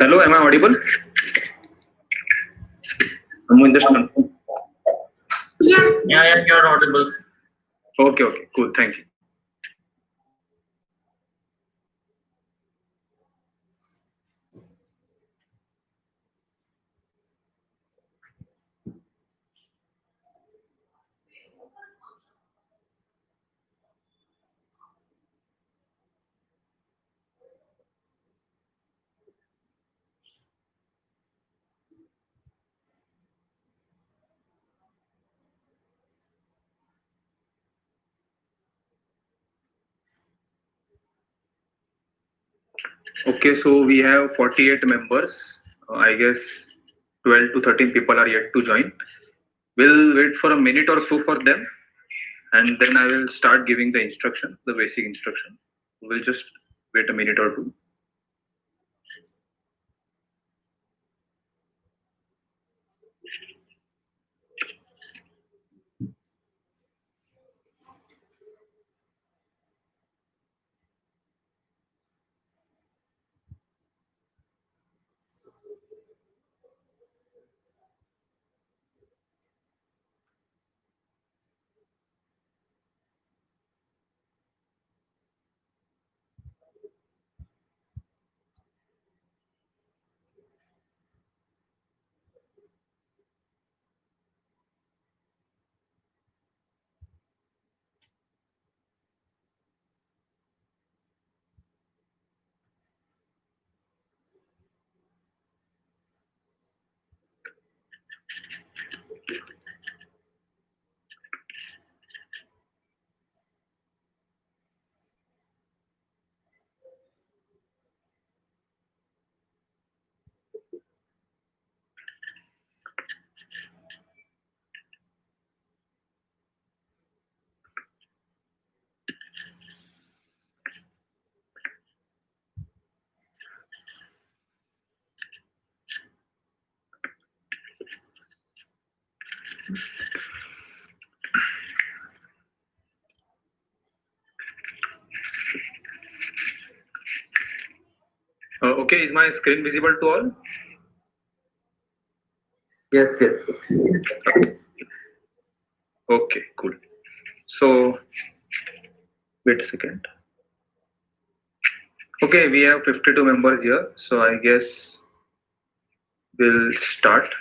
Hello, am I audible? Yeah, you're audible. Okay, cool. Thank you. Okay, so we have 48 members. I guess 12 to 13 people are yet to join. We'll wait for a minute or so for them, and then I will start giving the instructions, the basic instruction. We'll just wait a minute or two. Okay, is my screen visible to all? Yes. Okay, cool. So, wait a second. Okay, we have 52 members here, so I guess we'll start.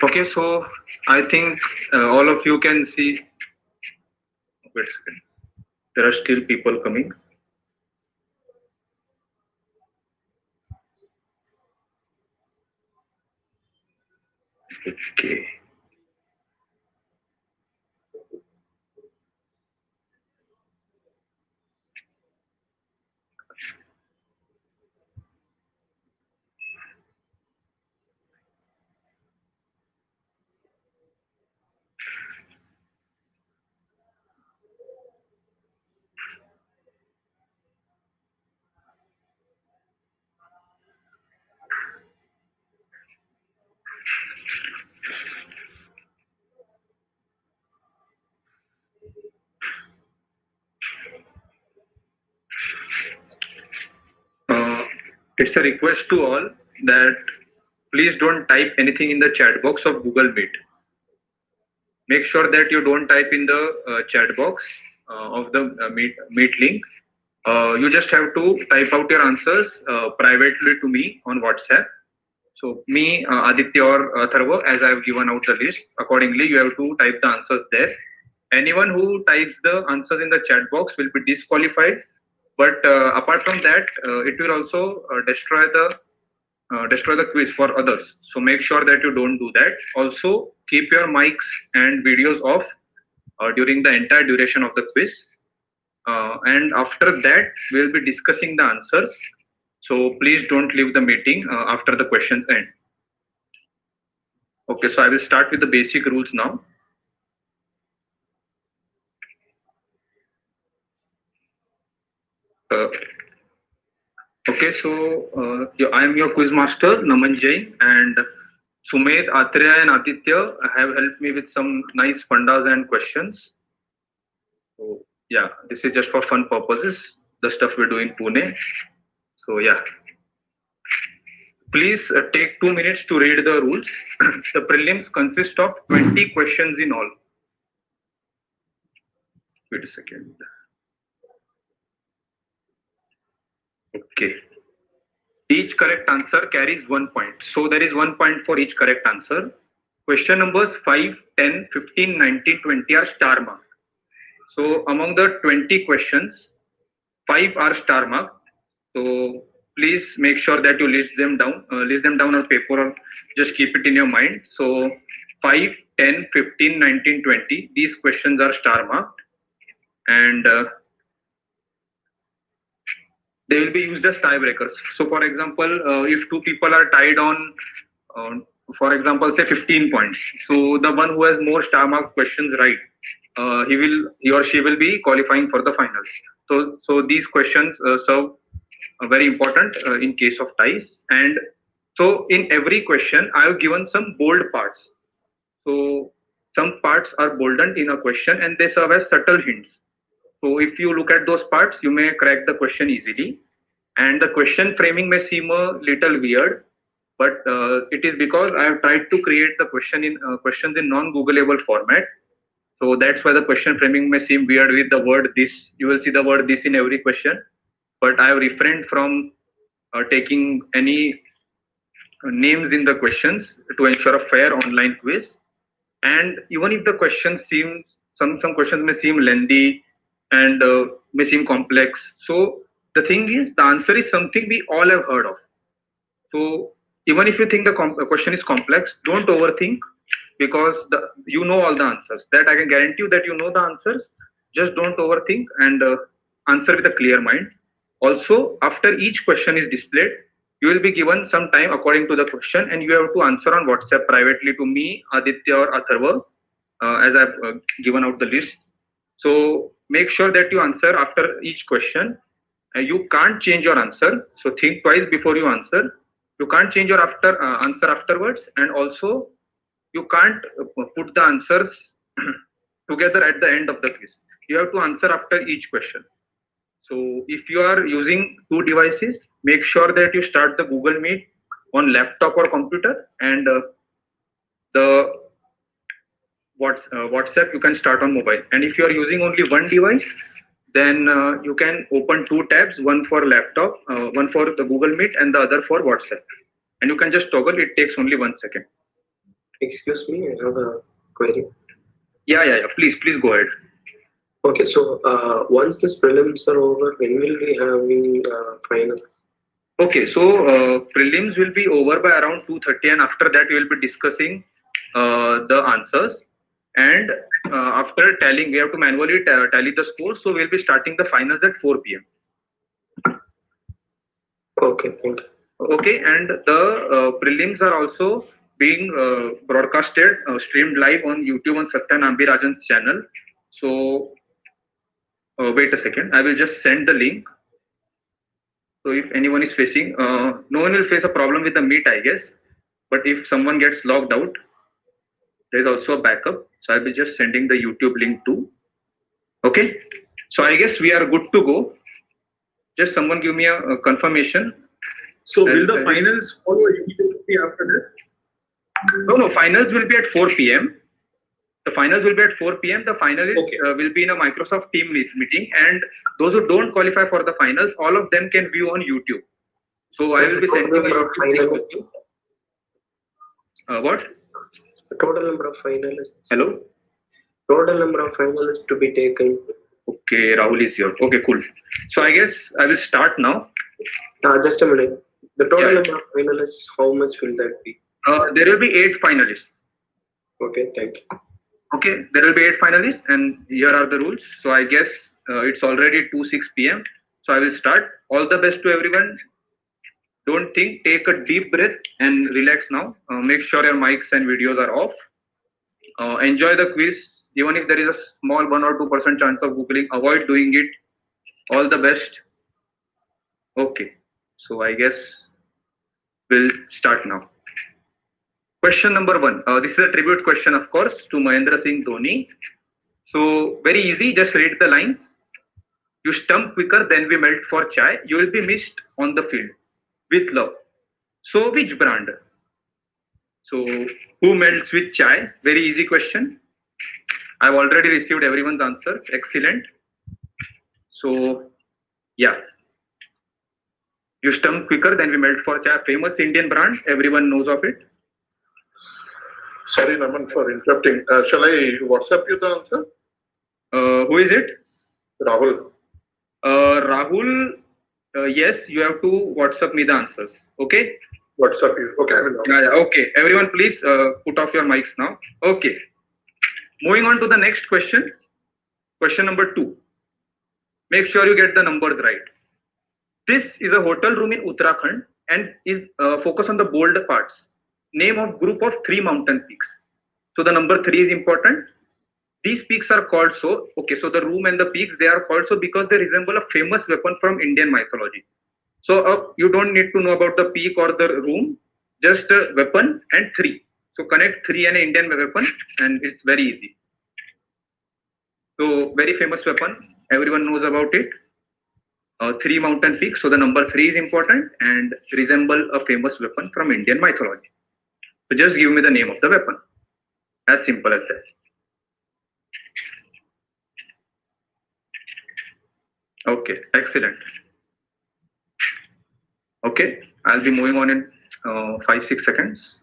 Okay, so I think all of you can see. Wait a second. There are still people coming. Okay. It's a request to all that please don't type anything in the chat box of Google Meet. Make sure that you don't type in the chat box of the meet link. You just have to type out your answers privately to me on WhatsApp. So me, Aditya or Tharva, as I have given out the list, accordingly you have to type the answers there. Anyone who types the answers in the chat box will be disqualified. But apart from that, it will also destroy the quiz for others. So make sure that you don't do that. Also, keep your mics and videos off during the entire duration of the quiz. And after that, we'll be discussing the answers. So please don't leave the meeting after the questions end. Okay, so I will start with the basic rules now. Okay, so I am your quiz master, Naman Jain, and Sumed, Atreya, and Aditya have helped me with some nice fundas and questions. So yeah, this is just for fun purposes, the stuff we do in Pune. So yeah, please take 2 minutes to read the rules. The prelims consist of 20 questions in all. Wait a second. Okay. Each correct answer carries 1 point. So there is 1 point for each correct answer. Question numbers 5, 10, 15, 19, 20 are star marked. So among the 20 questions, 5 are star marked. So please make sure that you list them down on paper or just keep it in your mind. So 5, 10, 15, 19, 20, these questions are star marked, and they will be used as tiebreakers. So for example, if two people are tied on, uh, for example, say 15 points, so the one who has more star marked questions right, he or she will be qualifying for the finals. So these questions serve very important in case of ties. And so in every question, I have given some bold parts. So some parts are boldened in a question and they serve as subtle hints. So if you look at those parts, you may crack the question easily. And the question framing may seem a little weird, but it is because I have tried to create the questions in non-Googleable format. So that's why the question framing may seem weird with the word this. You will see the word this in every question, but I have refrained from taking any names in the questions to ensure a fair online quiz. And even if the questions seem some questions may seem lengthy and may seem complex, so the thing is the answer is something we all have heard of. So even if you think the question is complex, don't overthink, because you know all the answers. That I can guarantee you that you know the answers. Just don't overthink and answer with a clear mind. Also, after each question is displayed, you will be given some time according to the question, and you have to answer on WhatsApp privately to me, Aditya or Atharva, as I've given out the list. So make sure that you answer after each question. You can't change your answer, so think twice before you answer. You can't change your answer afterwards, and also you can't put the answers together at the end of the quiz. You have to answer after each question. So if you are using two devices, make sure that you start the Google Meet on laptop or computer, and the WhatsApp you can start on mobile. And if you are using only one device, then you can open two tabs, one for laptop, one for the Google Meet, and the other for WhatsApp. And you can just toggle. It takes only 1 second. Excuse me, I have a query. Yeah. Please go ahead. Okay, so once this prelims are over, when will we having final? Okay, so prelims will be over by around 2:30, and after that we will be discussing the answers. And after tallying, we have to manually tally the scores. So we'll be starting the finals at 4 p.m. Okay, thank you. Okay, and the prelims are also being broadcasted, streamed live on YouTube on Satya Nambirajan's channel. So wait a second, I will just send the link. So if anyone is facing, no one will face a problem with the meet, I guess. But if someone gets logged out, there is also a backup. So I'll be just sending the YouTube link too. Okay. So I guess we are good to go. Just someone give me a confirmation. So will the finals follow immediately after that? No. Finals will be at 4 p.m. The finals will be at 4 p.m. The finalists Okay. Will be in a Microsoft Team meeting, and those who don't qualify for the finals, all of them can view on YouTube. So I will be sending a YouTube link. What? The total number of finalists. Hello? Total number of finalists to be taken. Okay, Rahul is here. Okay, cool. So I guess I will start now. Just a minute. The total number of finalists, how much will that be? There will be 8 finalists. Okay, thank you. Okay, there will be 8 finalists, and here are the rules. So I guess it's already 2:06 p.m. So I will start. All the best to everyone. Don't think, take a deep breath and relax now. Make sure your mics and videos are off. Enjoy the quiz. Even if there is a small 1 or 2% chance of Googling, avoid doing it. All the best. Okay, so I guess we'll start now. Question number 1. This is a tribute question, of course, to Mahendra Singh Dhoni. So very easy, just read the lines. You stump quicker than we melt for chai. You will be missed on the field with love. So which brand? So who melts with chai? Very easy question. I've already received everyone's answers. Excellent. So yeah, you stump quicker than we melt for chai. Famous Indian brand. Everyone knows of it. Sorry, Naman, for interrupting. Shall I WhatsApp you the answer? Who is it? Rahul. Rahul. Yes, you have to WhatsApp me the answers. Okay. WhatsApp you. Okay, I will. Yeah. Okay. Everyone, please put off your mics now. Okay. Moving on to the next question. Question number 2. Make sure you get the numbers right. This is a hotel room in Uttarakhand and is focus on the bold parts. Name of group of 3 mountain peaks. So the number 3 is important. These peaks are called so. Okay, so the room and the peaks, they are called so because they resemble a famous weapon from Indian mythology. So you don't need to know about the peak or the room, just a weapon and 3. So connect 3 and an Indian weapon and it's very easy. So very famous weapon, everyone knows about it. 3 mountain peaks, so the number 3 is important and resemble a famous weapon from Indian mythology. So just give me the name of the weapon. As simple as that. Okay, excellent. Okay, I'll be moving on in 5-6 seconds.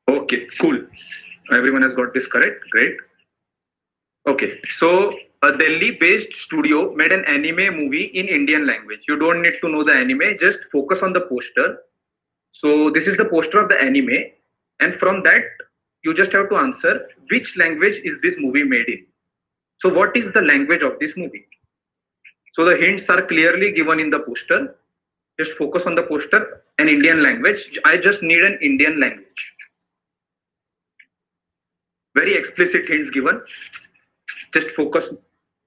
Okay, cool. Everyone has got this correct. Great. Okay, so a Delhi-based studio made an anime movie in Indian language. You don't need to know the anime, just focus on the poster. So this is the poster of the anime, and from that, you just have to answer which language is this movie made in. So what is the language of this movie? So the hints are clearly given in the poster. Just focus on the poster, an Indian language. I just need an Indian language. Very explicit hints given. Just focus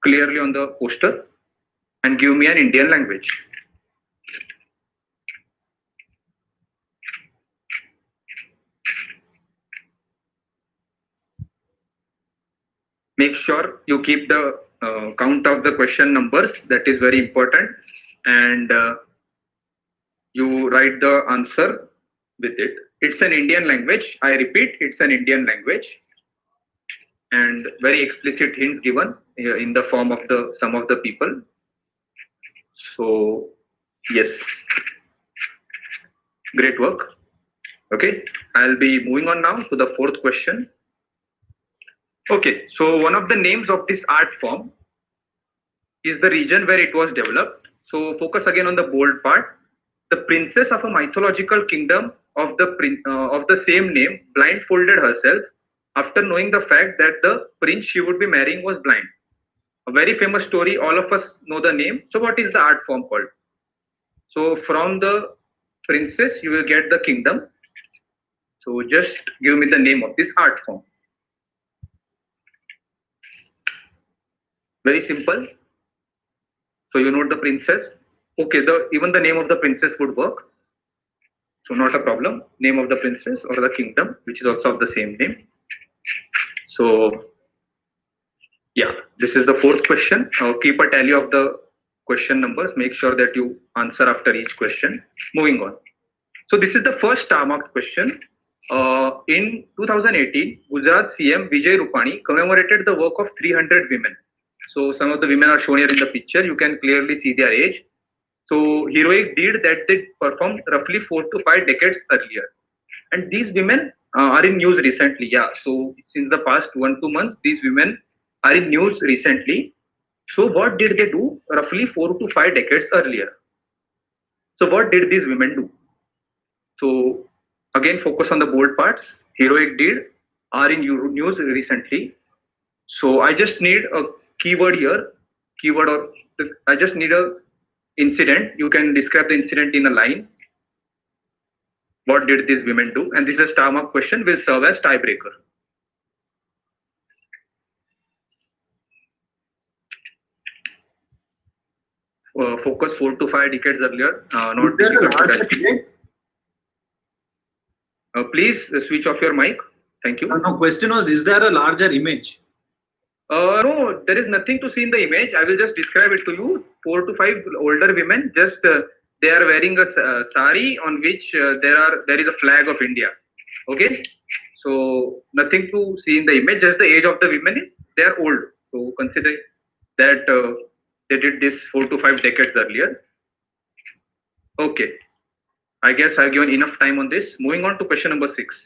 clearly on the poster and give me an Indian language. Make sure you keep the count of the question numbers. That is very important. And you write the answer with it. It's an Indian language. I repeat, it's an Indian language. And very explicit hints given in the form of the some of the people. So yes, great work. Okay, I'll be moving on now to the 4th question. Okay, so one of the names of this art form is the region where it was developed. So focus again on the bold part. The princess of a mythological kingdom of the same name blindfolded herself after knowing the fact that the prince she would be marrying was blind. A very famous story. All of us know the name. So what is the art form called? So from the princess, you will get the kingdom. So just give me the name of this art form. Very simple. So you know the princess. Okay, even the name of the princess would work. So not a problem. Name of the princess or the kingdom, which is also of the same name. So yeah, this is the 4th question. Keep a tally of the question numbers. Make sure that you answer after each question. Moving on. So this is the first star-marked question. In 2018, Gujarat CM Vijay Rupani commemorated the work of 300 women. So some of the women are shown here in the picture. You can clearly see their age. So heroic deed that they performed roughly 4 to 5 decades earlier. And these women are in news recently. Yeah. So since the past 1-2 months, these women are in news recently. So what did they do roughly 4 to 5 decades earlier? So what did these women do? So again, focus on the bold parts. Heroic deed are in news recently. So I just need a keyword here. Keyword or I just need a incident. You can describe the incident in a line. What did these women do? And this is a star mark question, will serve as tiebreaker. Focus 4 to 5 decades earlier. Not Is there a difficult to large tell. debate? please switch off your mic. Thank you. Now, question was, is there a larger image? No, there is nothing to see in the image. I will just describe it to you. 4 to 5 older women, just they are wearing a sari on which there is a flag of India. Okay, so nothing to see in the image. Just the age of the women is they are old. So consider that they did this 4 to 5 decades earlier. Okay, I guess I've given enough time on this. Moving on to question number 6.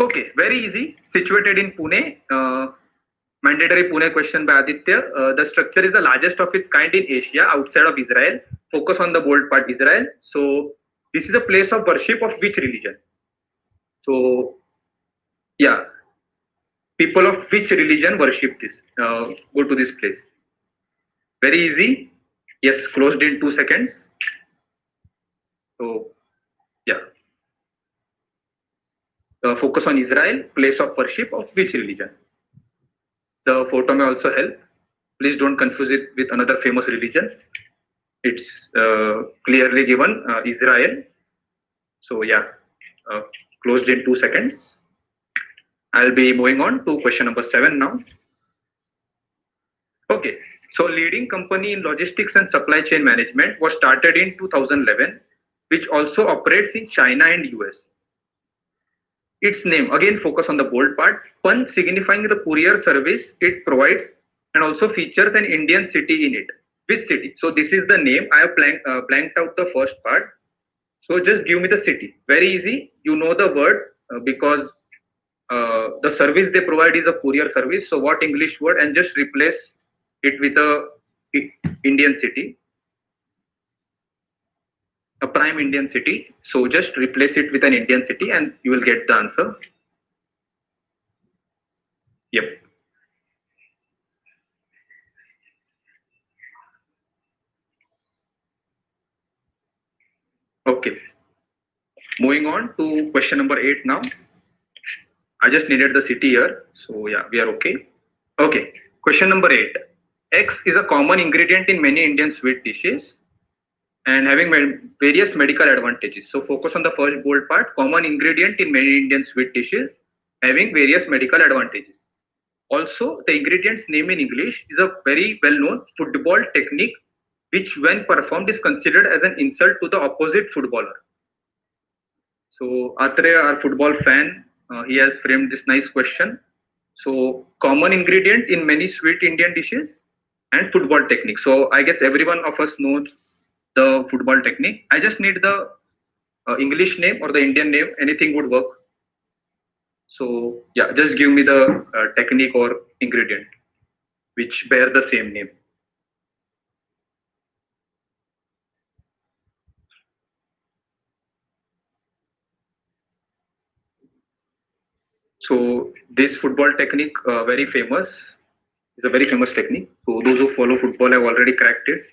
Okay, very easy. Situated in Pune. Mandatory Pune question by Aditya. The structure is the largest of its kind in Asia outside of Israel. Focus on the bold part, Israel. So this is a place of worship of which religion? So yeah, people of which religion worship this? Go to this place. Very easy. Yes, closed in 2 seconds. So yeah. Focus on Israel, place of worship of which religion? The photo may also help. Please don't confuse it with another famous religion. It's clearly given Israel. So yeah, closed in 2 seconds. I'll be moving on to question number 7 now. Okay, so leading company in logistics and supply chain management was started in 2011, which also operates in China and US. Its name, again focus on the bold part, Pun signifying the courier service it provides and also features an Indian city in it. Which city? So this is the name. I have blanked out the first part. So just give me the city. Very easy. You know the word because the service they provide is a courier service. So what English word and just replace it with a Indian city. A prime Indian city. So just replace it with an Indian city and you will get the answer. Yep. Okay. Moving on to question number 8 now. I just needed the city here. So yeah, we are okay. Okay. Question number 8. Eggs is a common ingredient in many Indian sweet dishes and having various medical advantages. So focus on the first bold part, common ingredient in many Indian sweet dishes having various medical advantages. Also, the ingredient's name in English is a very well-known football technique which when performed is considered as an insult to the opposite footballer. So Atreya, our football fan, he has framed this nice question. So common ingredient in many sweet Indian dishes and football technique. So I guess everyone of us knows the football technique. I just need the English name or the Indian name, anything would work. So yeah, just give me the technique or ingredient which bear the same name. So this football technique, very famous, is a very famous technique. So those who follow football have already cracked it.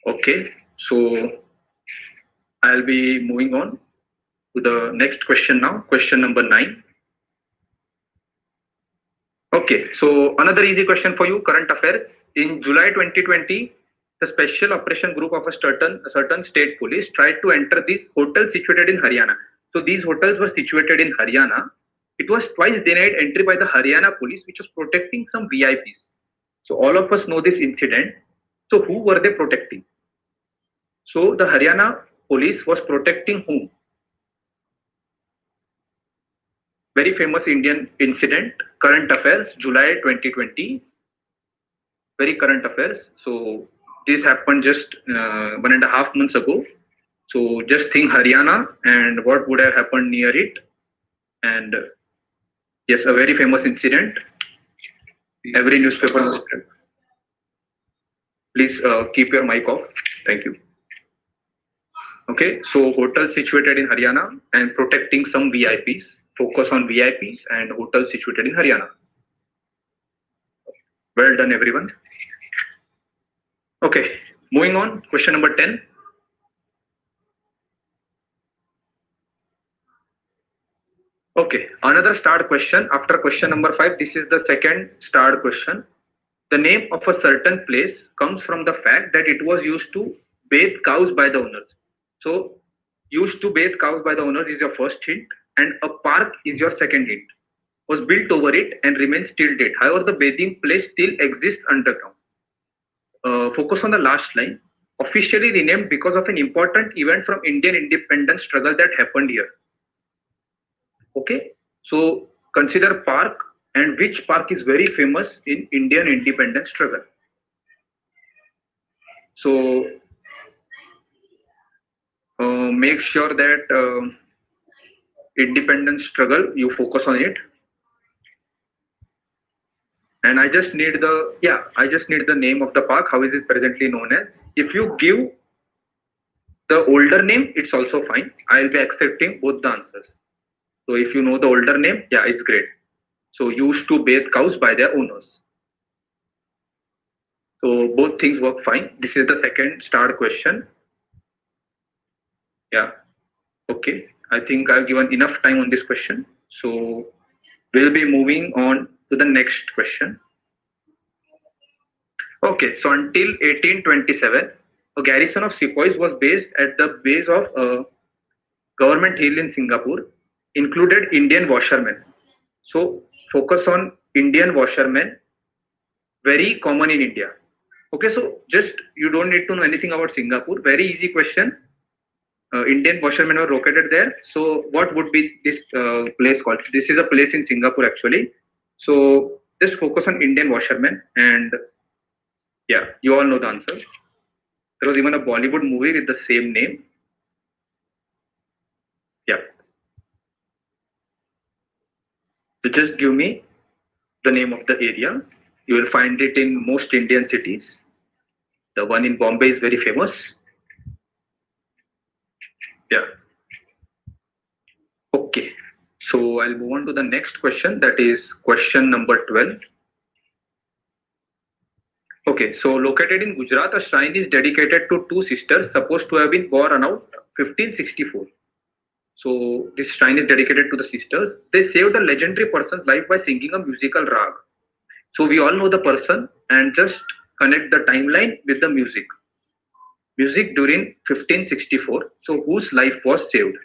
Okay, so I'll be moving on to the next question now, question number 9. Okay, so another easy question for you, current affairs. In July 2020, the special operation group of a certain state police tried to enter this hotel situated in Haryana. So these hotels were situated in Haryana. It was twice denied entry by the Haryana police, which was protecting some VIPs. So all of us know this incident. So who were they protecting? So the Haryana police was protecting whom? Very famous Indian incident, current affairs, July 2020. Very current affairs. So this happened just 1.5 months ago. So just think Haryana and what would have happened near it. And yes, a very famous incident. Every newspaper knows it. Please keep your mic off. Thank you. Okay, so hotel situated in Haryana and protecting some VIPs. Focus on VIPs and hotels situated in Haryana. Well done, everyone. Okay, moving on. Question number 10. Okay, another start question after question number 5. This is the second start question. The name of a certain place comes from the fact that it was used to bathe cows by the owners. So used to bathe cows by the owners is your first hint, and a park is your second hint. Was built over it and remains till date. However, the bathing place still exists underground. Focus on the last line. Officially renamed because of an important event from Indian independence struggle that happened here. Okay, so consider park, and which park is very famous in Indian independence struggle. So make sure that independence struggle you focus on it. And I just need the name of the park. How is it presently known as? If you give the older name, it's also fine. I'll be accepting both the answers. So if you know the older name, yeah, it's great. So used to bathe cows by their owners. So both things work fine. This is the second star question. Yeah. Okay. I think I've given enough time on this question. So we'll be moving on to the next question. Okay. So until 1827, a garrison of sepoys was based at the base of Government Hill in Singapore, included Indian washermen. So focus on Indian washermen, very common in India. Okay, so just you don't need to know anything about Singapore. Very easy question. Indian washermen were located there. So what would be this place called? This is a place in Singapore actually. So just focus on Indian washermen, and yeah, you all know the answer. There was even a Bollywood movie with the same name. Yeah. So just give me the name of the area. You will find it in most Indian cities. The one in Bombay is very famous. Yeah. Okay. So I'll move on to the next question. That is question number 12. Okay. So located in Gujarat, a shrine is dedicated to two sisters supposed to have been born around 1564. So this shrine is dedicated to the sisters. They saved a legendary person's life by singing a musical rag. So we all know the person, and just connect the timeline with the music. Music during 1564. So whose life was saved?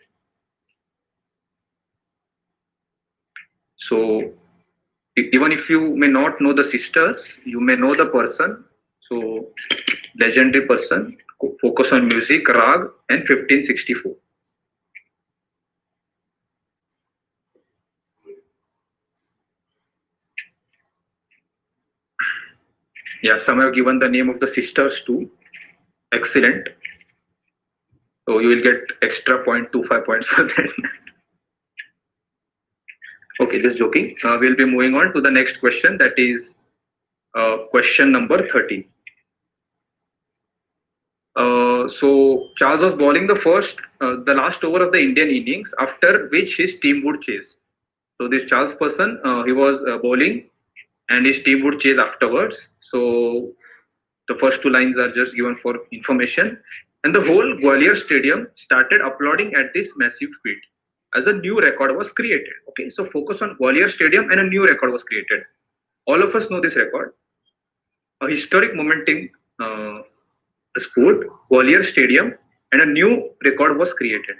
So even if you may not know the sisters, you may know the person. So legendary person. Focus on music, rag, and 1564. Yeah, some have given the name of the sisters too. Excellent. So you will get extra 0.25 points for that. Okay, just joking. We'll be moving on to the next question. That is question number 13. So Charles was bowling the last over of the Indian innings, after which his team would chase. So this Charles person, he was bowling, and his team would chase afterwards. So the first two lines are just given for information. And the whole Gwalior Stadium started applauding at this massive feat as a new record was created. Okay, so focus on Gwalior Stadium, and a new record was created. All of us know this record. A historic moment in the sport, Gwalior Stadium, and a new record was created.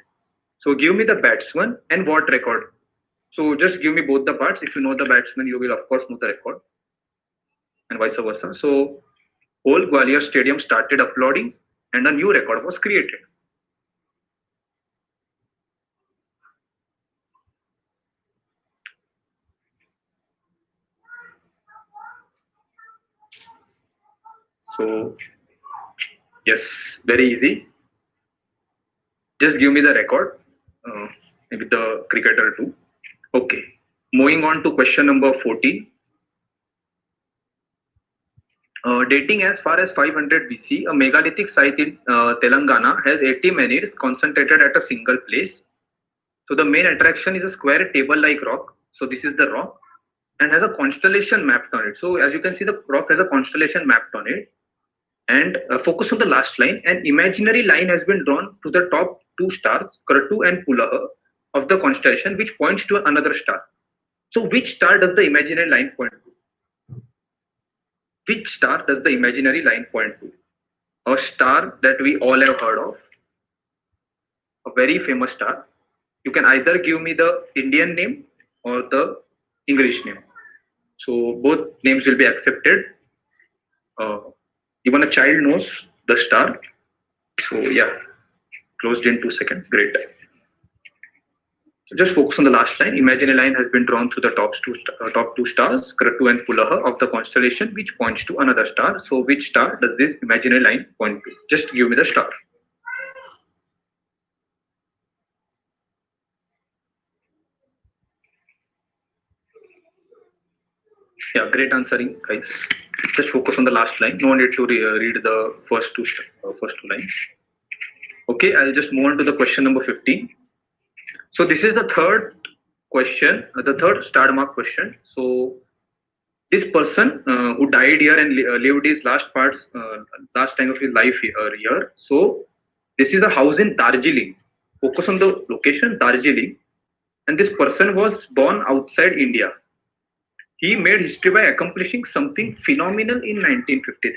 So give me the batsman and what record. So just give me both the parts. If you know the batsman, you will of course know the record, and vice versa. So whole Gwalior Stadium started applauding, and a new record was created. So yes, very easy. Just give me the record, maybe the cricketer too. Okay, moving on to question number 14. Dating as far as 500 BC, a megalithic site in Telangana has 80 menhirs concentrated at a single place. So the main attraction is a square table-like rock. So this is the rock, and has a constellation mapped on it. So as you can see, the rock has a constellation mapped on it. And focus on the last line. An imaginary line has been drawn to the top two stars, Kratu and Pulaha, of the constellation, which points to another star. So which star does the imaginary line point to? Which star does the imaginary line point to? A star that we all have heard of. a very famous star. You can either give me the Indian name or the English name. So both names will be accepted. Uh, Even a child knows the star. So yeah, closed in 2 seconds. Great. So just focus on the last line. Imagine a line has been drawn through the top two stars, Kratu and Pulaha of the constellation, which points to another star. So which star does this imaginary line point to? Just give me the star. Yeah, great answering, guys. Just focus on the last line. No need to read the first two lines. Okay, I'll just move on to the question number 15. So this is the third question, the third star mark question. So this person who died here and lived his last time of his life here. So this is a house in Darjeeling. Focus on the location, Darjeeling. And this person was born outside India. He made history by accomplishing something phenomenal in 1953.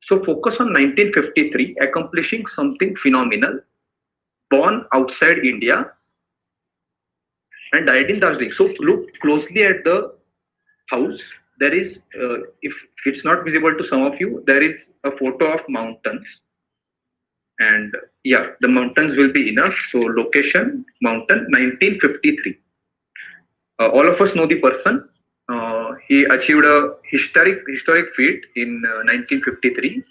So focus on 1953, accomplishing something phenomenal, born outside India and died in Darjeeling. So look closely at the house. There is, if it's not visible to some of you, there is a photo of mountains. And yeah, the mountains will be enough. So location, mountain, 1953. All of us know the person. He achieved a historic feat in 1953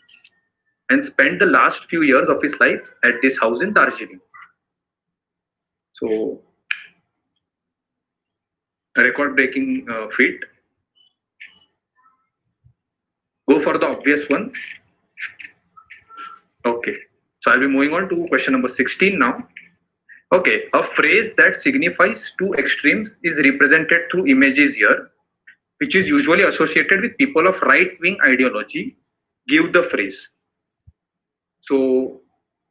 and spent the last few years of his life at this house in Darjeeling. So, a record-breaking feat. Go for the obvious one. Okay, so I'll be moving on to question number 16 now. Okay, a phrase that signifies two extremes is represented through images here, which is usually associated with people of right-wing ideology. Give the phrase. So,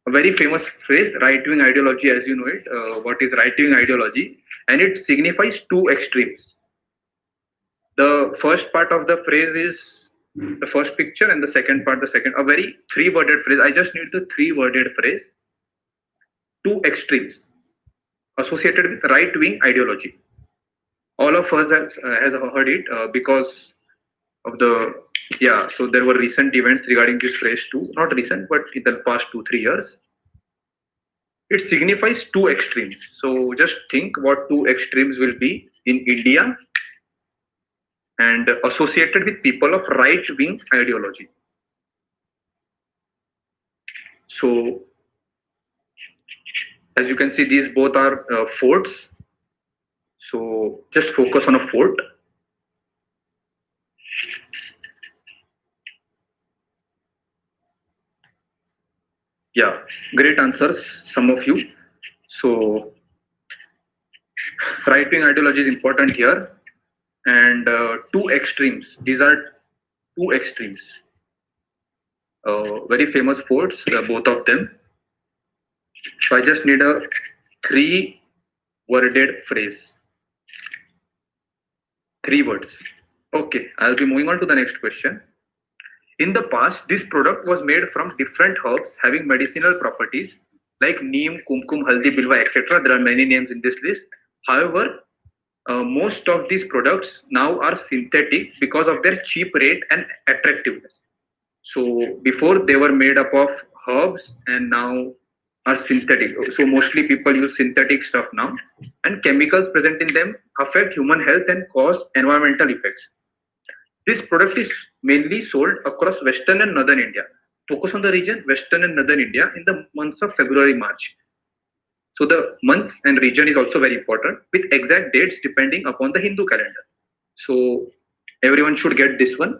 a very famous phrase, right-wing ideology, as you know it. What is right-wing ideology? And it signifies two extremes. The first part of the phrase is the first picture, and the second part, the second. A very three-worded phrase. I just need the three-worded phrase. Two extremes associated with right-wing ideology. All of us has heard it because of the so there were recent events regarding this phrase too, not recent but in the past 2-3 years. It signifies two extremes. So just think what two extremes will be in India and associated with people of right-wing ideology. So as you can see, these both are forts. So just focus on a fort. Yeah, great answers, some of you. So right-wing ideology is important here. And two extremes. These are two extremes. Very famous forts, both of them. So I just need a three-worded phrase. 3 words. Okay, I'll be moving on to the next question. In the past, this product was made from different herbs having medicinal properties like neem, kumkum, haldi, bilwa, etc. There are many names in this list. However, most of these products now are synthetic because of their cheap rate and attractiveness. So before they were made up of herbs and now are synthetic. So mostly people use synthetic stuff now, and chemicals present in them affect human health and cause environmental effects. This product is mainly sold across Western and Northern India. Focus on the region, Western and Northern India, in the months of February, March. So the month and region is also very important, with exact dates depending upon the Hindu calendar. So everyone should get this one.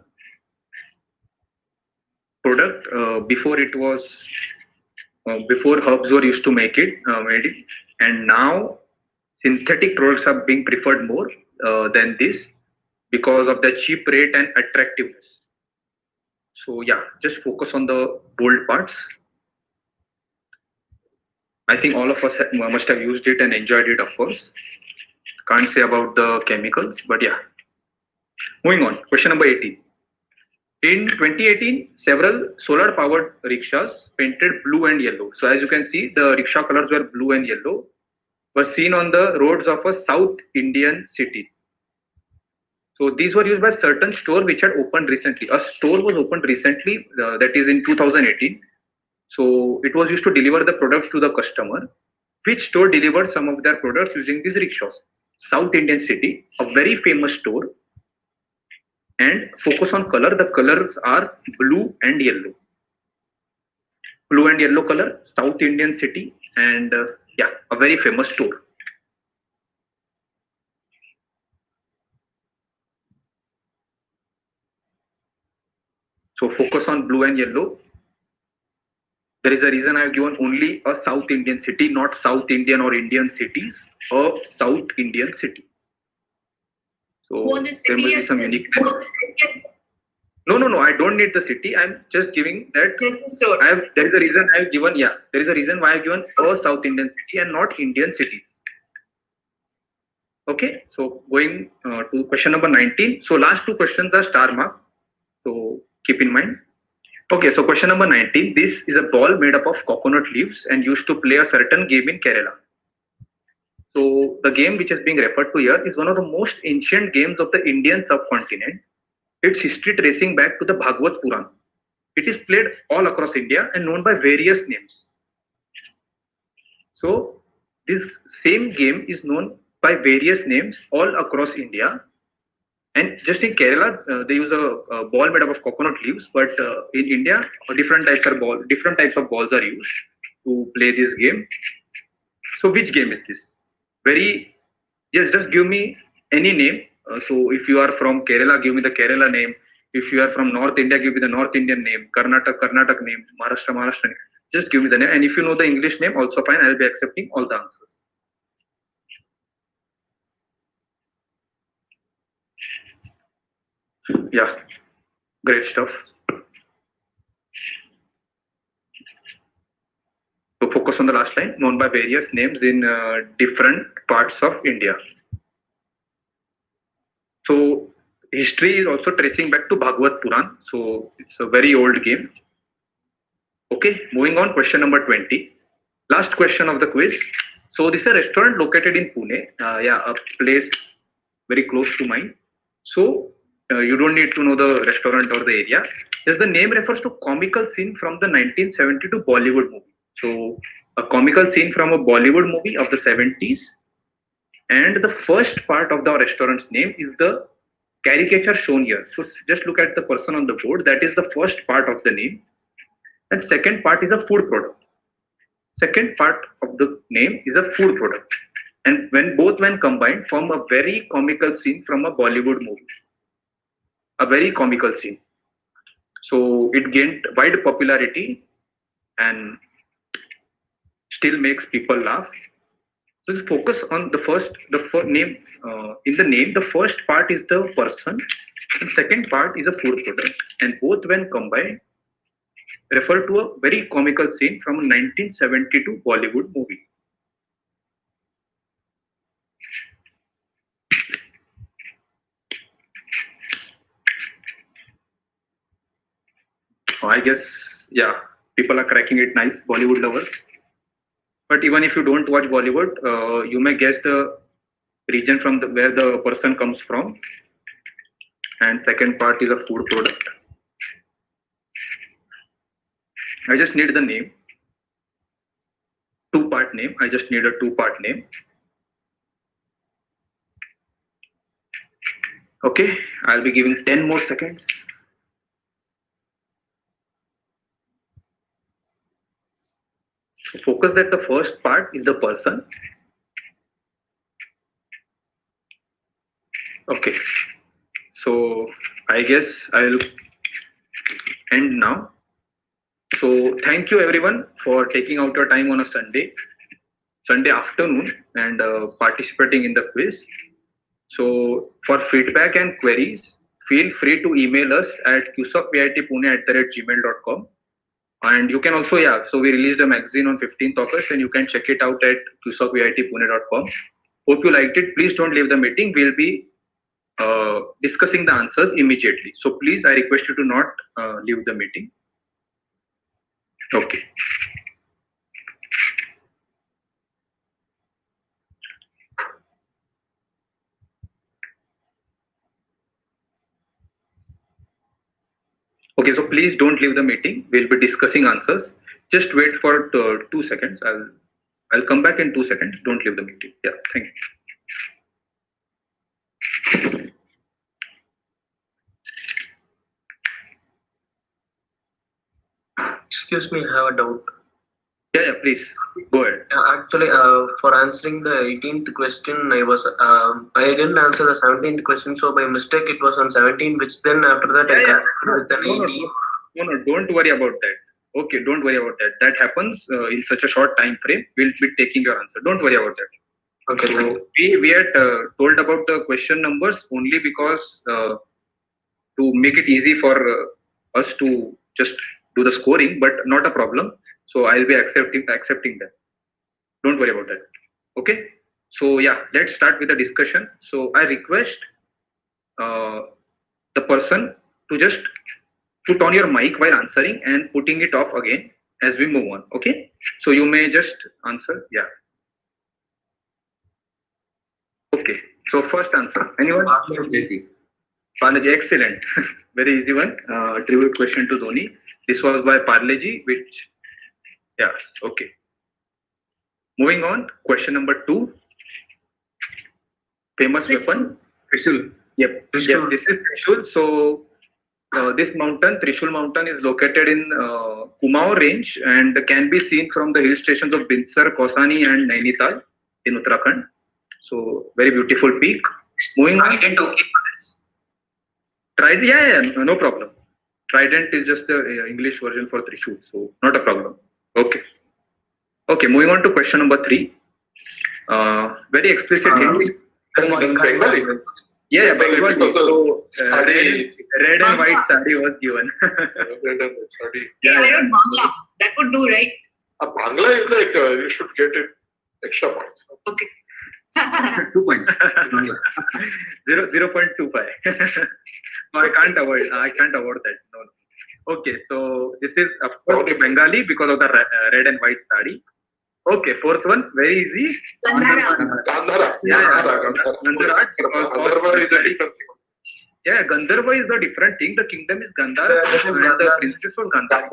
Product before it was before herbs were used to make it, and now synthetic products are being preferred more than this because of the cheap rate and attractiveness. So yeah, just focus on the bold parts. I think all of us must have used it and enjoyed it, of course. Can't say about the chemicals, but yeah. Moving on, question number 18. In 2018, several solar-powered rickshaws painted blue and yellow. So as you can see, the rickshaw colors were blue and yellow, were seen on the roads of a South Indian city. So these were used by certain store which had opened recently. A store was opened recently, that is in 2018. So it was used to deliver the products to the customer. Which store delivered some of their products using these rickshaws? South Indian city, a very famous store. And focus on color. The colors are blue and yellow. Blue and yellow color, South Indian city, and yeah, a very famous store. So focus on blue and yellow. There is a reason I've given only a South Indian city, not South Indian or Indian cities, a South Indian city. So there must be some uniqueness. No. I don't need the city. I'm just giving that. There is a reason I've given. Yeah, there is a reason why I've given a South Indian city and not Indian cities. Okay. So going to question number 19. So last two questions are star mark. So keep in mind. Okay. So question number 19. This is a ball made up of coconut leaves and used to play a certain game in Kerala. So the game which is being referred to here is one of the most ancient games of the Indian subcontinent. Its history tracing back to the Bhagavad Puran. It is played all across India and known by various names. So this same game is known by various names all across India. And just in Kerala, they use a ball made up of coconut leaves. But in India, different types of balls are used to play this game. So which game is this? Just give me any name. So if you are from Kerala, give me the Kerala name. If you are from North India, give me the North Indian name. Karnataka name. Maharashtra name. Just give me the name. And if you know the English name, also fine. I'll be accepting all the answers. Yeah, great stuff. So focus on the last line. Known by various names in different parts of India. So history is also tracing back to Bhagavad Puran. So it's a very old game. Okay, moving on, question number 20. Last question of the quiz. So this is a restaurant located in Pune. Yeah, a place very close to mine. So you don't need to know the restaurant or the area. Just the name refers to comical scene from the 1972 Bollywood movie. So a comical scene from a Bollywood movie of the 70s. And the first part of the restaurant's name is the caricature shown here. So just look at the person on the board. That is the first part of the name. And second part is a food product. Second part of the name is a food product. And when combined, form a very comical scene from a Bollywood movie. A very comical scene. So it gained wide popularity and still makes people laugh. So just focus on the first name. In the name, the first part is the person, and second part is a food product, and both when combined refer to a very comical scene from a 1972 Bollywood movie. I guess, yeah, people are cracking it nice, Bollywood lovers. But even if you don't watch Bollywood, you may guess the region from where the person comes from. And second part is a food product. I just need the name. Two-part name. I just need a two-part name. Okay, I'll be giving 10 more seconds. So focus that the first part is the person. Okay, so I guess I'll end now. So thank you everyone for taking out your time on a Sunday afternoon and participating in the quiz. So for feedback and queries, feel free to email us at qsocvitpune@gmail.com. And you can also, so we released a magazine on 15th August and you can check it out at qsocvitpune.com. Hope you liked it. Please don't leave the meeting. We'll be discussing the answers immediately. So please, I request you to not leave the meeting. Okay. Okay, so please don't leave the meeting. We'll be discussing answers. Just wait for 2 seconds. I'll come back in 2 seconds. Don't leave the meeting. Yeah, thank you. Excuse me, I have a doubt. Yeah, please go ahead. Actually, for answering the 18th question, I didn't answer the 17th question, so by mistake it was on 17, which then after that I Yeah. corrected with an 18. No, don't worry about that. Okay, don't worry about that. That happens in such a short time frame. We'll be taking your answer. Don't worry about that. Okay, thank So you. we had told about the question numbers only because to make it easy for us to just do the scoring, but not a problem. So I'll be accepting that. Don't worry about that. Okay. So yeah, let's start with the discussion. So I request the person to just put on your mic while answering and putting it off again as we move on. Okay. So you may just answer. Yeah. Okay. So first answer. Anyone? Parleji, excellent. Very easy one. Tribute question to Dhoni. This was by Parleji, which, yeah, okay. Moving on, question number 2. Famous weapon. Trishul. Yep. This is Trishul. So this mountain, Trishul mountain, is located in Kumaon range and can be seen from the hill stations of Binsar, Kausani and Nainital in Uttarakhand. So very beautiful peak. Moving on. Trident, yeah, no problem. Trident is just the English version for Trishul, so not a problem. Okay. Okay, moving on to question number 3. Very explicit hint. Bengali. Yeah, Bengali. So Sari. red and white sari was given. Yeah, I wrote Bangla. That would do, right? Bangla is like you should get it extra points. Okay. 2 points. 0.25. No, I can't avoid that. No. Okay, so this is of course Bengali because of the red and white sari. Okay, 4th one, very easy. Gandhara. Gandhara. Yeah, Gandhara. Gandhara Is a different thing. Yeah, Gandharva is the different thing. The kingdom is Gandhara and the princess was Gandhari.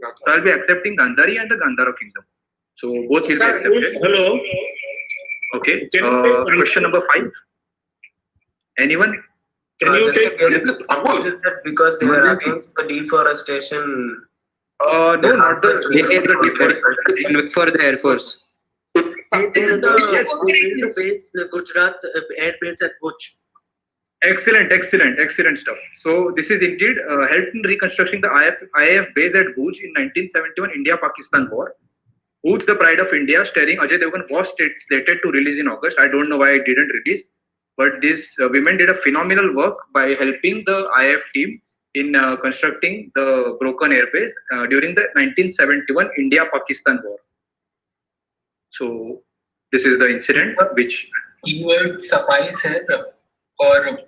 So I'll be accepting Gandhari and the Gandhara kingdom. So both will be accepted. Hello. Okay. Question number 5. Anyone? Can you Just take? a guess. This is Amul. Is it that because they were against the deforestation? No, not the deforestation. For the Air Force. This is the base Gujarat air base at Bhuj. Excellent stuff. So this is indeed helped in reconstructing the IAF base at Bhuj in 1971 India-Pakistan war. Bhuj, the Pride of India, starring Ajay Devgan, was slated to release in August. I don't know why it didn't release, but these women did a phenomenal work by helping the IAF team in constructing the broken airbase during the 1971 India-Pakistan war. So this is the incident which Keyword suffice here, or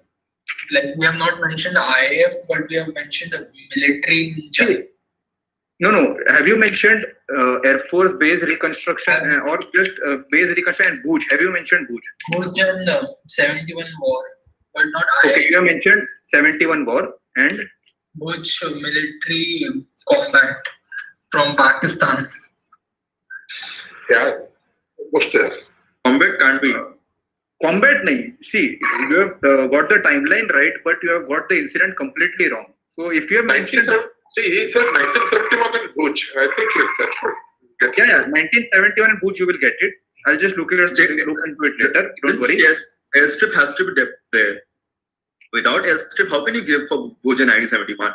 like we have not mentioned IAF, but we have mentioned military in general. No. Have you mentioned Air Force base reconstruction or just base reconstruction and Bhuj? Have you mentioned Bhuj? Bhuj and 71 war, but not IAF. Okay, you have mentioned 71 war and Bhuj military combat from Pakistan. Yeah, was there. Combat can't be. combat. Nahi. See, you have got the timeline right, but you have got the incident completely wrong. So if you have mentioned, See, he said 1971 in Bhuj. I think that's what. yeah, 1971 in Bhuj, you will get it. I'll just look into it later. Don't worry. Yes, airstrip has to be there. Without airstrip, how can you give for Bhuj in 1971?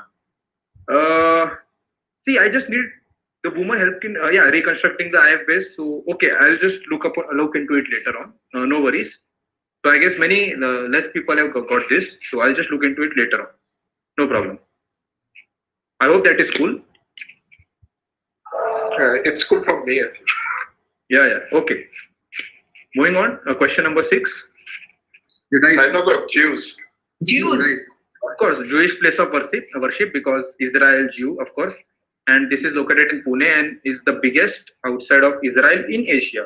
See, I just need the woman help in reconstructing the IF base. So okay, I'll just look into it later on. No worries. So I guess many less people have got this. So I'll just look into it later on. No problem. I hope that is cool. It's cool from me. Yeah. Okay. Moving on. Question number 6. Did I? Synagogue of Jews. Jews. Of course, Jewish place of worship because Israel Jew, of course, and this is located in Pune and is the biggest outside of Israel in Asia.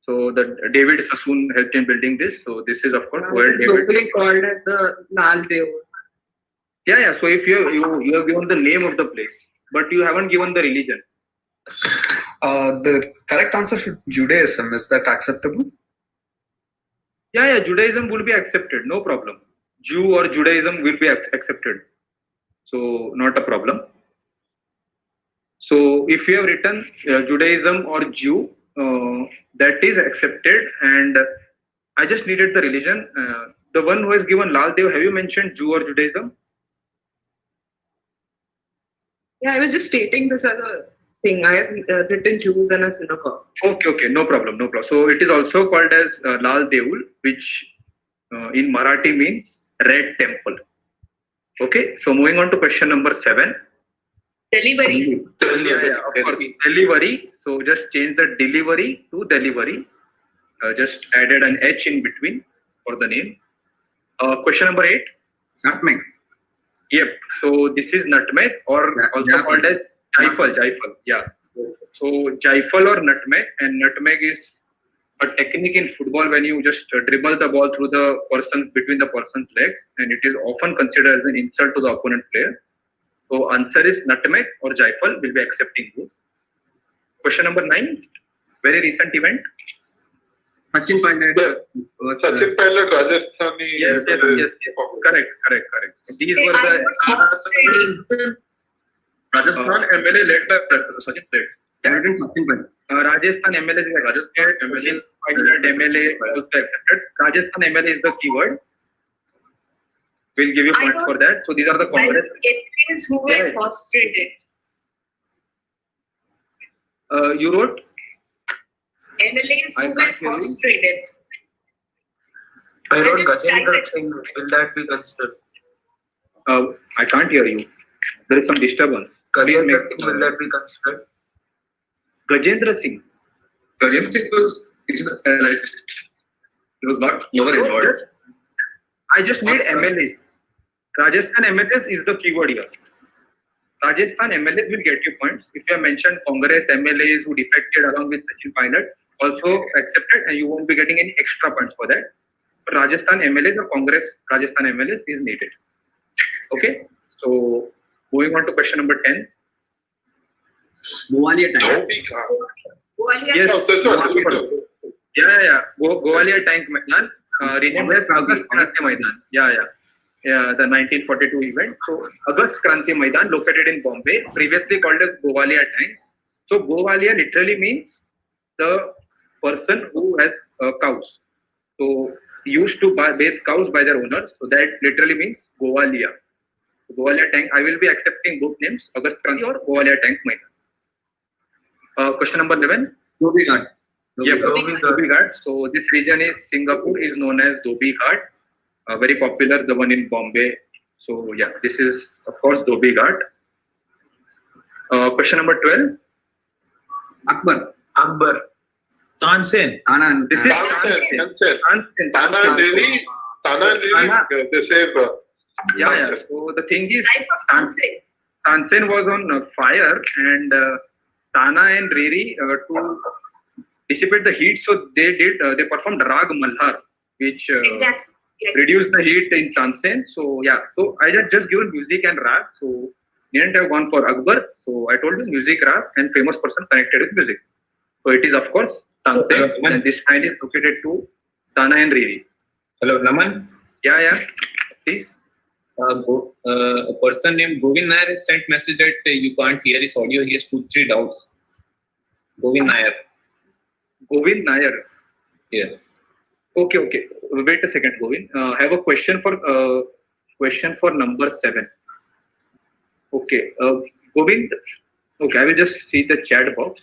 So the David Sassoon helped in building this. So this is of course world David. Locally called as the Lal Dev. Yeah. So if you have given the name of the place, but you haven't given the religion. The correct answer should Judaism. Is that acceptable? Yeah. Judaism will be accepted, no problem. Jew or Judaism will be accepted. So not a problem. So if you have written Judaism or Jew, that is accepted. And I just needed the religion. The one who has given Lal Dev, have you mentioned Jew or Judaism? Yeah, I was just stating this as a thing. I have written Jews and a synagogue. Okay, no problem. So it is also called as Lal Deul, which in Marathi means red temple. Okay, so moving on to question number 7. Delivery. Yeah, of course. Delivery. So just change the delivery to delivery. Just added an H in between for the name. Question number 8. Nutmeg. Yep. So this is nutmeg or also called as jaifal. Yeah. So jaifal or nutmeg, and nutmeg is a technique in football when you just dribble the ball through the person between the person's legs, and it is often considered as an insult to the opponent player. So answer is nutmeg or jaifal. Will be accepting both. Question number 9. Very recent event. Sachin Pilot. Sachin Pilot, Rajasthani. Yes. Correct. These were I the. was frustrating. Rajasthan MLA led by Sachin Pilot. Sachin Pilot. Rajasthan MLA is accepted. Sachin Pilot MLA also accepted. Rajasthan MLA is the keyword. We'll give you I points got- for that. So these are the I Congress. MLAs who were Yeah. frustrated. You wrote. MLAs I who were can't hear you. frustrated. I wrote just type Gajendra it. Singh. Will that be considered? I can't hear you. There is some disturbance. Please Gajendra make, Singh, will that be considered? Gajendra Singh. Karim Singh was, it is alleged. He was not never involved. I just need MLAs. Rajasthan MLAs is the keyword here. Rajasthan MLAs will get you points. If you have mentioned Congress MLAs who defected along with Sachin Pilot, also accepted, and you won't be getting any extra points for that. But Rajasthan MLAs or Congress Rajasthan MLAs is needed. Okay, so moving on to question number 10. Mualia tank. Gwalior. Yes, No, this one. yeah. Gwalior Tank Maidan, renamed as August Kranti Maidan. Yeah, the 1942 event. So August Kranti Maidan, located in Bombay, previously called as Gwalior Tank. So Gwalior literally means the person who has cows. So used to bathe cows by their owners. So that literally means Gwalior. Gwalior Tank. I will be accepting both names, August Kranti or Gwalior Tank Maidan. Question number 11. Dhobi Ghat. Yep, Dhobi Ghat. Dhobi Ghat. So this region is Singapore, is known as Dhobi Ghat. Very popular, the one in Bombay. So yeah, this is of course Dhobi Ghat. Question number 12. Akbar. Akbar. Tansen. Anand. This is Tansen. Tana Tansen. Deli, they say, Yeah. So the thing is, Life of Tansen. Tansen was on fire, and Tana and Riri to dissipate the heat. So they performed Rag Malhar, which Exactly. Yes. reduced the heat in Tansen. So yeah, so I just given music and rag. So didn't have gone for Akbar. So I told you music, rag, and famous person connected with music. So it is of course Tansen, and this file is located to Tana and Riri. Hello, Naman. Yeah, please. A person named Govind Nair has sent message that you can't hear his audio. He has 2-3 doubts. Govind Nair. Govind Nair. Yeah. Okay. Wait a second, Govind. I have a question for number 7. Okay, Govind. Okay, I will just see the chat box.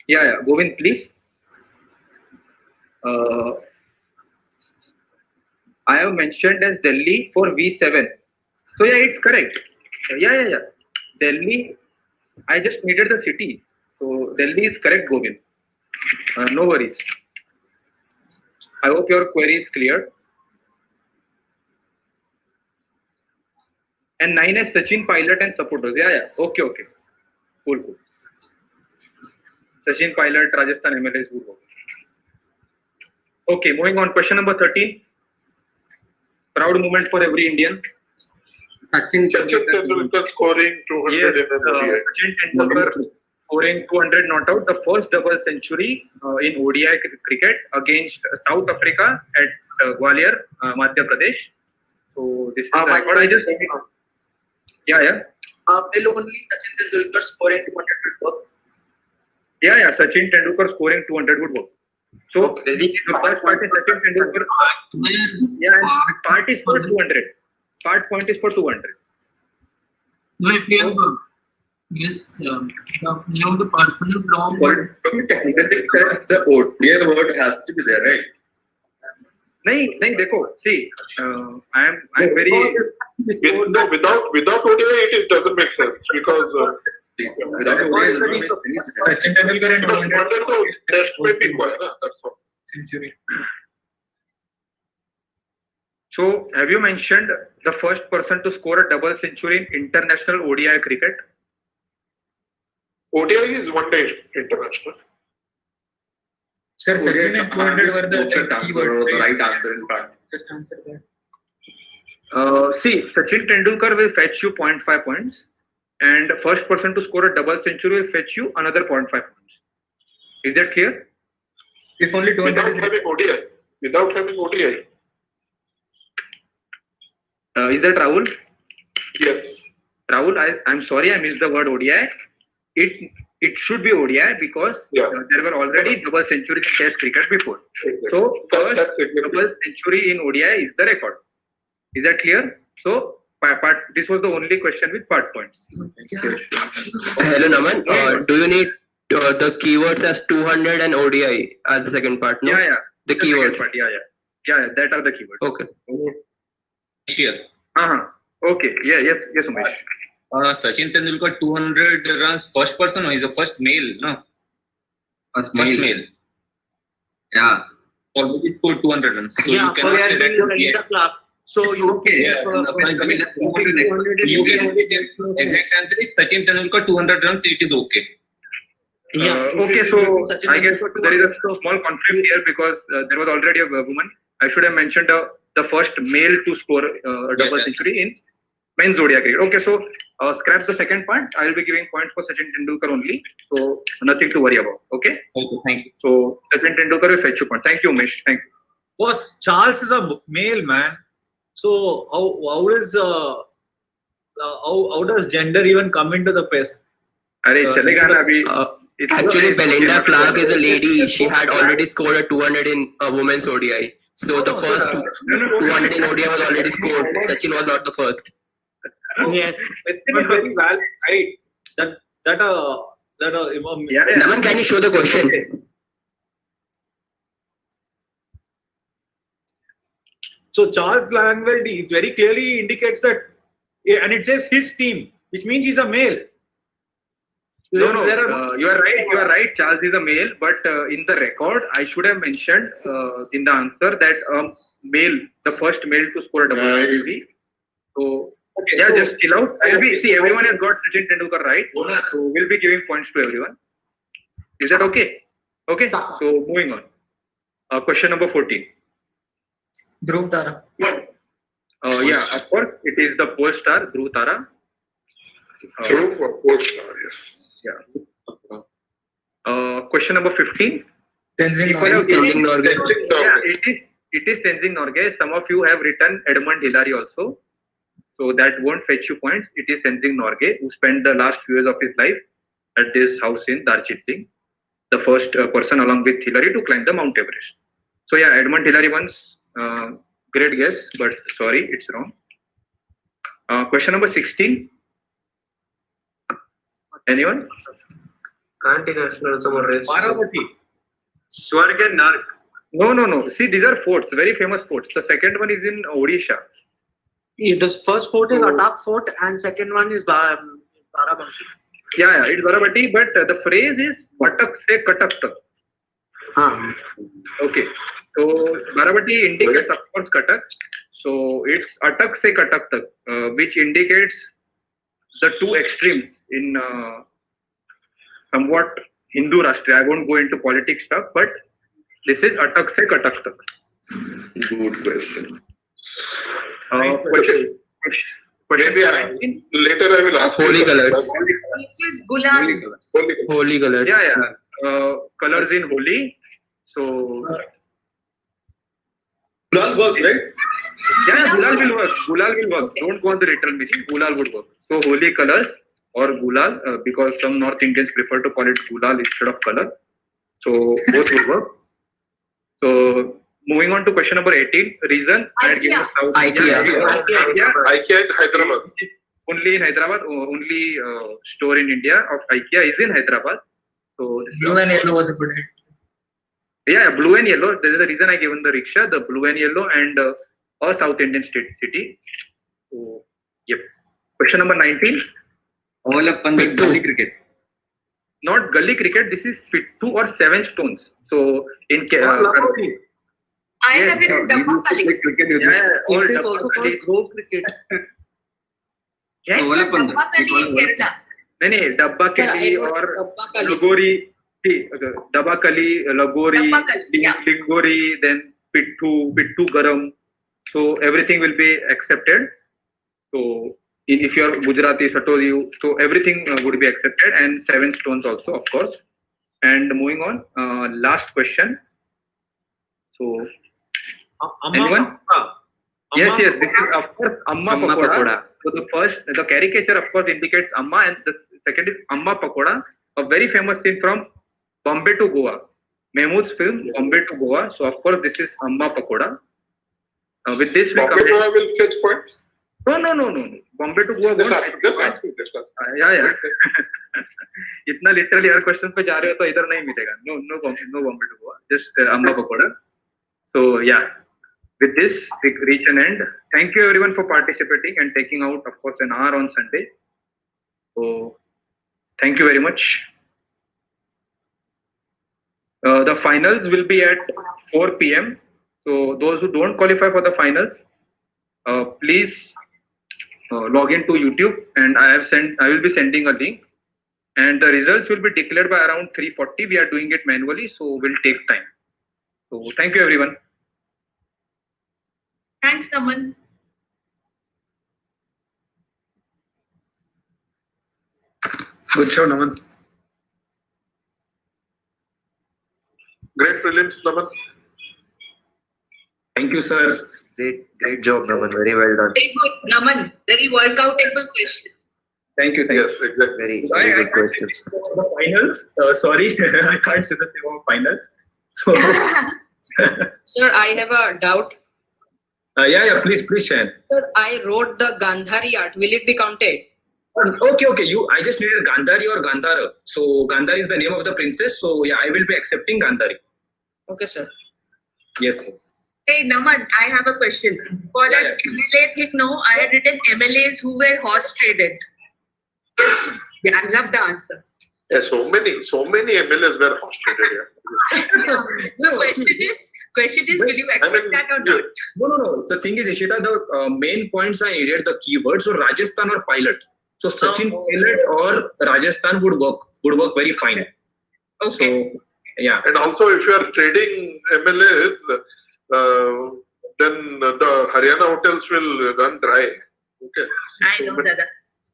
Yeah, Govind, please. I have mentioned as Delhi for V7. So yeah, it's correct. Yeah. Delhi. I just needed the city. So Delhi is correct, Govind. No worries. I hope your query is clear. And 9 as Sachin Pilot and supporters. Yeah. Okay. Cool. Sachin Pilot, Rajasthan MLS. Okay, moving on. Question number 13. Proud moment for every Indian. Sachin Tendulkar scoring 200 Yes, in an ODI. Sachin Tendulkar scoring 200 not out, the first double century in ODI cricket against South Africa at Gwalior, Madhya Pradesh. So this is the record. I just yeah. Will only Sachin Tendulkar scoring 200 would work? Yeah. Sachin Tendulkar scoring 200 would work. So the first part is Sachin Tendulkar. Yeah, and part is for 200. Part point is for 200. No, if we have yes, the person is wrong. But technically, the ODI word has to be there, right? नहीं देखो, see, I'm very Without ODI, it doesn't make sense because Without ODI, it doesn't make any sense. Sachin Tendulkar and 200 test में भी हुआ है ना, that's all. century. So, have you mentioned the first person to score a double century in international ODI cricket? ODI is one day international. Sir, Sachin and 200 were the keywords. The right answer, in fact. Just answer that. See, Sachin Tendulkar will fetch you 0.5 points, and the first person to score a double century will fetch you another 0.5 points. Is that clear? If only 200 Without is having ODI. Is that Rahul? Yes. Rahul, I'm sorry, I missed the word ODI. It should be ODI because there were already double centuries in Test cricket before. Exactly. So first That's exactly. double century in ODI is the record. Is that clear? So this was the only question with part points. Hello, Naman. Do you need the keywords as 200 and ODI as the second part? No? Yeah. The keywords. Part, yeah. That are the keywords. Okay. Sure. Okay. Yes, Umesh. Sachin Tendulkar 200 runs first person or is the first male? No. First male. Yeah. Already scored 200 runs. So Yeah, you cannot say that. So you Yeah. You can exact answer is Sachin Tendulkar 200 runs. It is okay. Okay, so I guess there is a small conflict here because there was already a woman. I should have mentioned the first male to score a double century in men's ODI cricket. Okay, so scrap the second part. I will be giving points for Sachin Tendulkar only. So nothing to worry about. Okay? Okay, thank you. So Sachin Tendulkar will fetch you points. Thank you, Umesh. Thank you. Boss, Charles is a male man. So how does gender even come into the place? अरे चलेगा ना अभी. Actually, Belinda Clark is a lady. She had already scored a 200 in a women's ODI. So the first 200 in ODI was already scored. Sachin was not the first. Yes. It is very valid, right? Naman, can you show the question? So Charles Langwell very clearly indicates that, and it says his team, which means he's a male. No, you are right. You are right. Charles is a male, but in the record, I should have mentioned in the answer that the first male to score a double century. So just chill out. Everyone has got Sachin Tendulkar right. So we'll be giving points to everyone. Is that okay? Okay. So moving on. Question number 14. Dhruv Tara. Of course, it is the pole star Dhruv Tara. Yes. Question number 15. Tenzing Norgay. It is Tenzing Norgay. Some of you have written Edmund Hillary also. So that won't fetch you points. It is Tenzing Norgay who spent the last few years of his life at this house in Darjeeling. The first person along with Hillary to climb the Mount Everest. So Edmund Hillary once. Great guess, but sorry, it's wrong. Question number 16. Anyone? Anti-national summer race. Varavati. Swarg and Nark. No. See, these are forts, very famous forts. The second one is in Odisha. The first fort is Atak Fort and second one is Baramati. Yeah, it's Varavati, but the phrase is Patak se Katak. Okay. So Baravati indicates of course Katak. So it's Atak se Katak tak, which indicates the two extremes in somewhat Hindu Rashtriya. I won't go into politics stuff, but this is Atak se Katak tak. Good question. Question. Maybe later I will ask. Holy you. colors. This is Gulal. Holy colors. Yeah. Colors in Holi. So Gulal works, right? yeah, Gulal will work. Gulal will work. Don't go on the literal meaning. Gulal would work. So holy colors or Gulal, because some North Indians prefer to call it Gulal instead of color. So both will work. So moving on to question number 18. Reason I had given South. IKEA. IKEA in Hyderabad. Only in Hyderabad. Only store in India of IKEA is in Hyderabad. So Blue and yellow was a good hit. Yeah, blue and yellow. There is a reason I given the rickshaw, the blue and yellow, and a South Indian city. So, yep. Question number 19. Gully cricket. Not gully cricket. This is 2 or 7 stones. So in I have written Dabba Kali. all It is Dabba also Kali. called grove cricket. It's not Dabba Kali in Kerala. No, Dabba Kali or Dabba Kali. Lagori. Dabba Kali, Lagori, Dabba Kali, yeah. Lingori, then Pittu Garam. So everything will be accepted. So if you are Gujarati, Satori, so everything would be accepted, and 7 stones also, of course. And moving on, last question. So anyone? Yes, this is of course Amma Pakoda. So the caricature of course indicates Amma, and the second is Amma Pakoda, a very famous scene from Bombay to Goa. Mehmood's film Bombay to Goa. So of course this is Amma Pakoda. With this we Bombay come. Goa will fetch points. No. Bombay to Goa won't. Yeah. इतना literally हर question पे जा रहे हो तो इधर नहीं मिलेगा. No Bombay to Goa. Just Amma Pakoda. So yeah. With this, we reach an end. Thank you everyone for participating and taking out, of course, an hour on Sunday. So thank you very much. The finals will be at 4 p.m. So those who don't qualify for the finals, please log into YouTube, and I will be sending a link, and the results will be declared by around 3:40. We are doing it manually, so will take time. So thank you everyone. Thanks, Naman. Good show, Naman. Great prelims, Naman. Thank you, sir. Great job, Naman. Very well done. Very good, Naman. Very workoutable question. Thank you. Yes, exactly. Very I good can't say questions. the name of the finals. Sorry, I can't say the name of finals. So, Sir, I have a doubt. yeah, please share. Sir, I wrote the Gandhari art. Will it be counted? Okay. I just needed Gandhari or Gandhara. So Gandhari is the name of the princess. So yeah, I will be accepting Gandhari. Okay, sir. Yes. Hey, Naman, I have a question. For that MLA thing, no, I had written MLAs who were horse traded. Yeah, I love the answer. Yeah, so many MLAs were frustrated here. So question is, will you accept that or not? No. The thing is, Ishita, the main points I needed the keywords. So Rajasthan or pilot. So Sachin pilot or Rajasthan would work very fine. Okay. So yeah. And also, if you are trading MLAs, then the Haryana hotels will run dry. Okay. I know, Dada.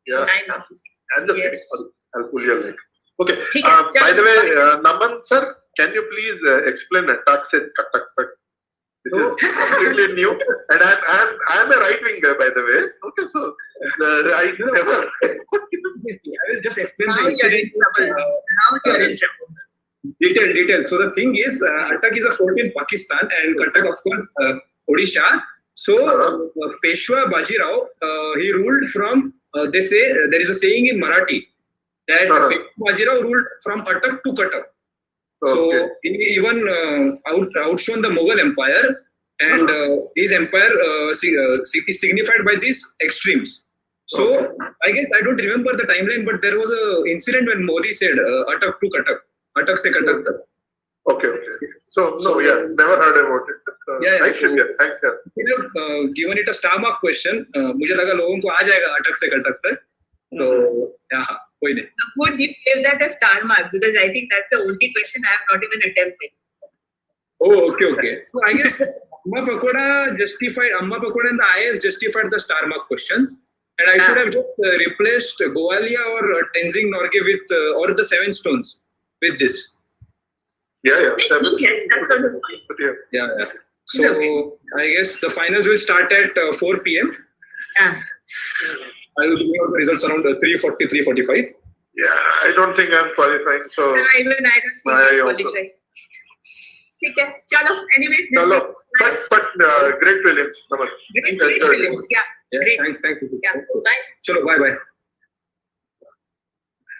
Yeah. I know. And the Yes. I'll pull your leg. Okay. ठीक है, By the चलो, way, Naman sir, can you please explain attack set katak tak? This is completely new, and I'm a right winger, by the way. Okay, so I never. I will just explain Now the you're incident. in trouble. Now you're in trouble. Detail. So the thing is, Attak is a fort in Pakistan, and Katak, of course, Odisha. So Peshwa Bajirao, he ruled from. They say there is a saying in Marathi that Peshwa Bajirao ruled from Attak to Katak. So he even outshone the Mughal Empire, and his empire is signified by these extremes. So I guess I don't remember the timeline, but there was a incident when Modi said Attak to Katak, Attak se Katak tak. Okay. So no, yeah, never heard about it. Yeah. Nice trivia. Thanks, yeah. We have given it a star mark question. मुझे लगा लोगों को आ जाएगा अटक से कटक तक. So yeah, कोई नहीं. Would you give that a star mark? Because I think that's the only question I have not even attempted. Oh, okay. So I guess Amma Pakoda and the IF justified the star mark questions, and I should have just replaced Goalia or Tenzing Norgay with or the Seven Stones with this. Yeah. Okay, that's also fine. Yeah. So I guess the finals will start at 4 p.m. Yeah. I will give out the results around 3:40, 3:45. Yeah, I don't think I'm qualifying. So Even I don't think I qualify. ठीक है, चलो. Anyways, Chalo. But great prelims. great prelims. Yeah. Thanks. Yeah. Bye. Chalo, bye.